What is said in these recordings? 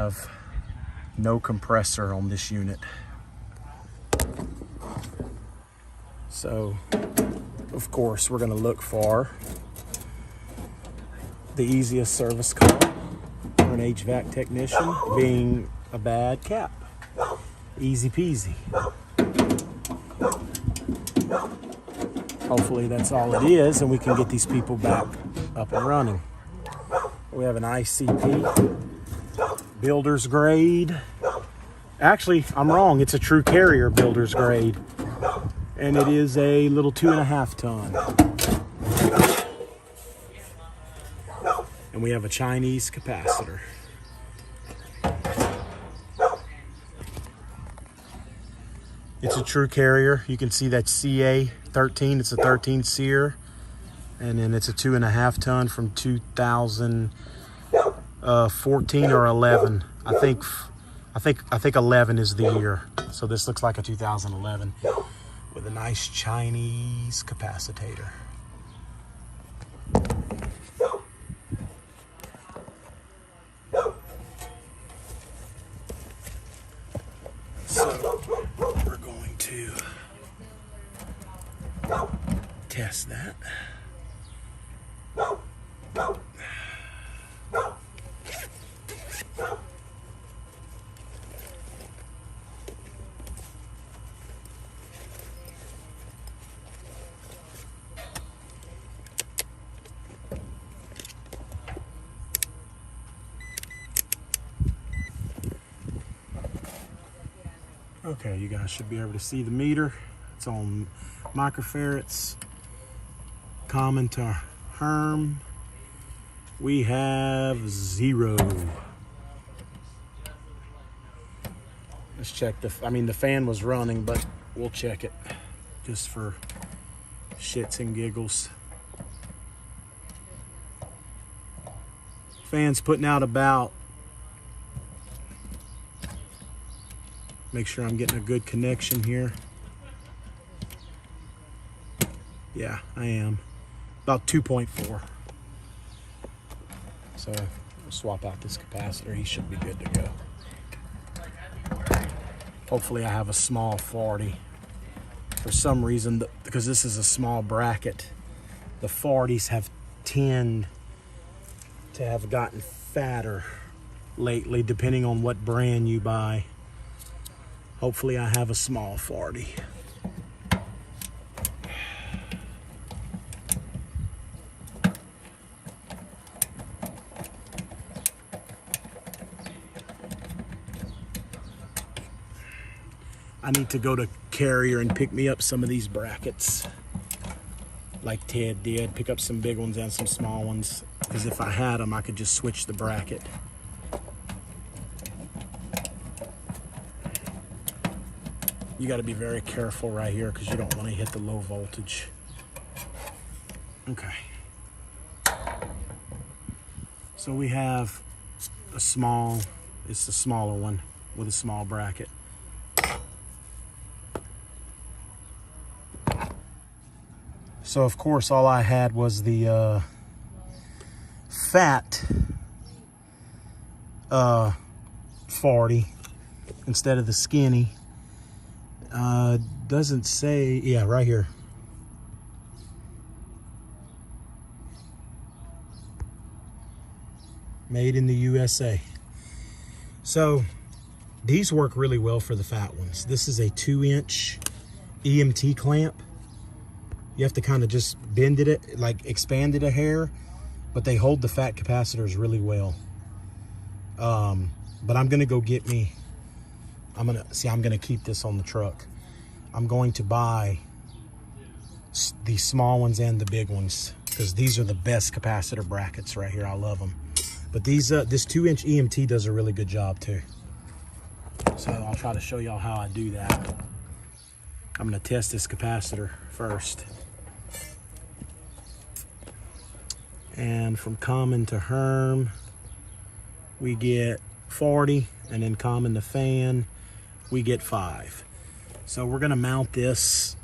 have no compressor on this unit. So, of course, we're gonna look for the easiest service call for an HVAC technician being a bad cap. Easy peasy. Hopefully that's all it is, and we can get these people back up and running. We have an ICP, builder's grade. Actually, I'm wrong. It's a true carrier builder's grade. And it is a little 2.5 ton. And we have a Chinese capacitor. It's a true carrier. You can see that CA13. It's a 13 SEER. And then it's a 2.5 ton from 2014 or 11. I think 11 is the year. So this looks like a 2011 with a nice Chinese capacitator. So we're going to test that. Okay, you guys should be able to see the meter. It's on microfarads. Common to Herm. We have 0. Let's check the fan was running, but we'll check it just for shits and giggles. Fan's putting out about, make sure I'm getting a good connection here. Yeah, I am. About 2.4. So we'll swap out this capacitor. He should be good to go. Hopefully I have a small 40. For some reason, because this is a small bracket, the 40s have tend to have gotten fatter lately, depending on what brand you buy. Hopefully I have a small 40. I need to go to Carrier and pick me up some of these brackets like Ted did. Pick up some big ones and some small ones, because if I had them, I could just switch the bracket. You got to be very careful right here because you don't want to hit the low voltage. Okay. So we have a small, it's the smaller one with a small bracket. So of course all I had was the fat 40 instead of the skinny. Doesn't say, yeah, right here. Made in the USA. So these work really well for the fat ones. This is a 2-inch EMT clamp. You have to kind of just bend it, like expand it a hair, but they hold the fat capacitors really well. But I'm gonna go get me, I'm gonna keep this on the truck. I'm going to buy the small ones and the big ones, because these are the best capacitor brackets right here. I love them. But these, this 2-inch EMT does a really good job too. So I'll try to show y'all how I do that. I'm gonna test this capacitor first. And from common to Herm, we get 40, and then common to fan, we get 5. So we're gonna mount this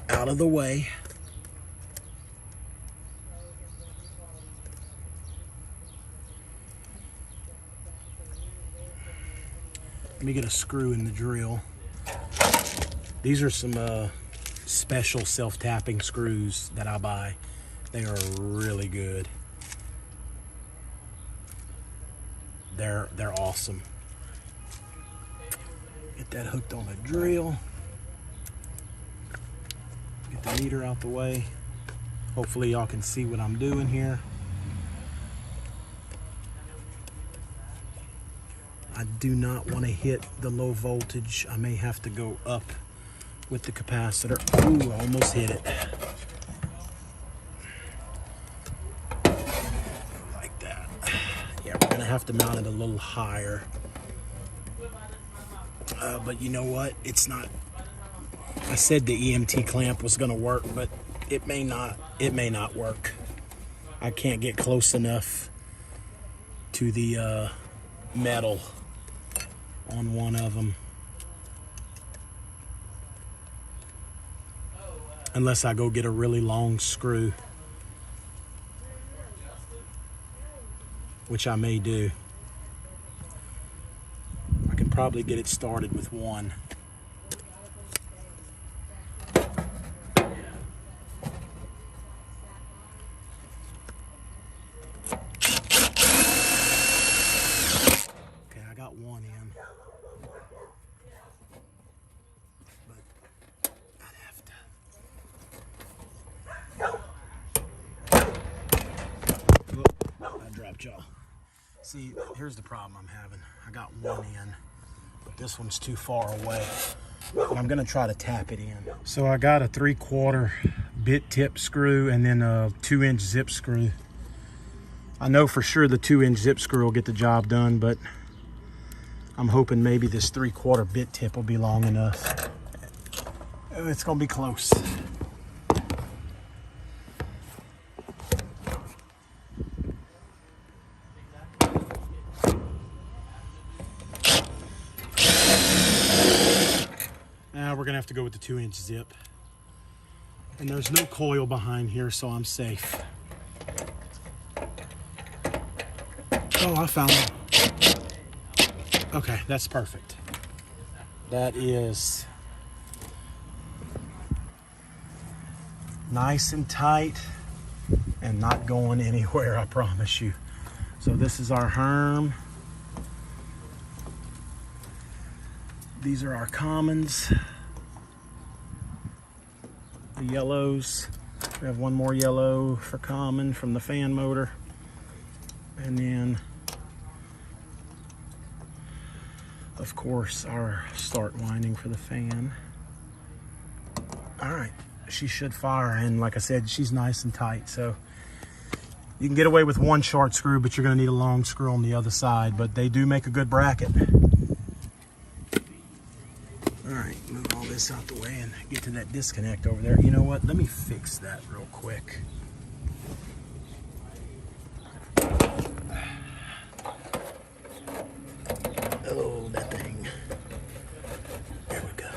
out of the way. Let me get a screw in the drill. These are some special self-tapping screws that I buy. They are really good. They're awesome. Get that hooked on a drill. Get the meter out the way. Hopefully y'all can see what I'm doing here. I do not want to hit the low voltage. I may have to go up with the capacitor. Ooh, I almost hit it. Like that. Yeah, we're gonna have to mount it a little higher. But you know what? It's not. I said the EMT clamp was gonna work, but it may not. It may not work. I can't get close enough to the metal on one of them, unless I go get a really long screw, which I may do. I can probably get it started with one. Okay, I got one in. Y'all. See, here's the problem I'm having. I got one in, but this one's too far away. But I'm gonna try to tap it in. So I got a 3/4 bit tip screw and then a 2-inch zip screw. I know for sure the 2-inch zip screw will get the job done, but I'm hoping maybe this 3/4 bit tip will be long enough. It's gonna be close. We're gonna have to go with the 2-inch zip. And there's no coil behind here, so I'm safe. Oh, I found it. Okay, that's perfect. That is nice and tight and not going anywhere, I promise you. So this is our Herm. These are our commons. The yellows. We have one more yellow for common from the fan motor. And then, of course, our start winding for the fan. All right, she should fire. And like I said, she's nice and tight. So you can get away with one short screw, but you're gonna need a long screw on the other side. But they do make a good bracket. All right, move all this out the way and get to that disconnect over there. You know what? Let me fix that real quick. Oh, that thing. There we go.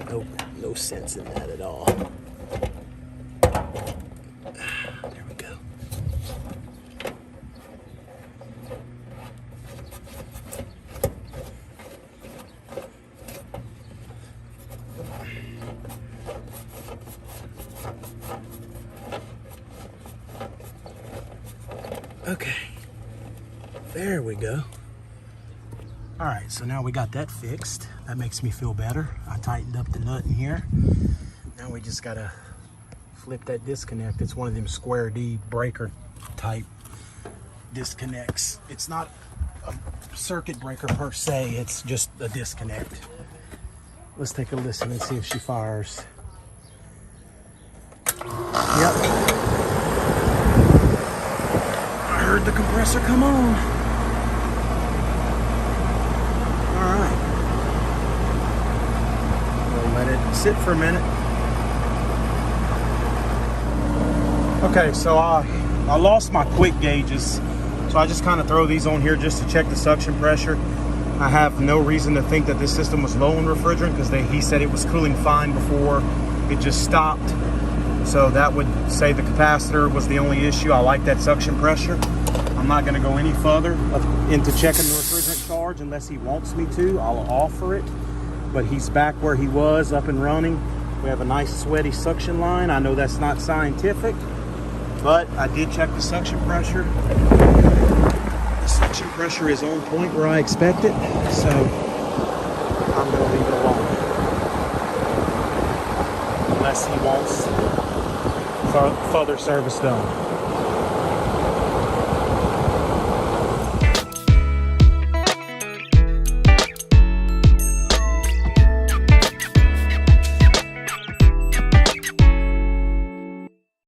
Nope, no sense in that at all. There we go. Okay, there we go. All right, so now we got that fixed. That makes me feel better. I tightened up the nut in here. Now we just gotta flip that disconnect. It's one of them square D breaker type disconnects. It's not a circuit breaker per se, it's just a disconnect. Let's take a listen and see if she fires. Yep. I heard the compressor come on. All right. We'll let it sit for a minute. Okay, so I lost my quick gauges, so I just kind of throw these on here just to check the suction pressure. I have no reason to think that this system was low in refrigerant because he said it was cooling fine before it just stopped. So that would say the capacitor was the only issue. I like that suction pressure. I'm not going to go any further into checking the refrigerant charge unless he wants me to. I'll offer it. But he's back where he was, up and running. We have a nice sweaty suction line. I know that's not scientific, but I did check the suction pressure. The suction pressure is on point where I expect it, so I'm going to leave it alone. Unless he wants further service done.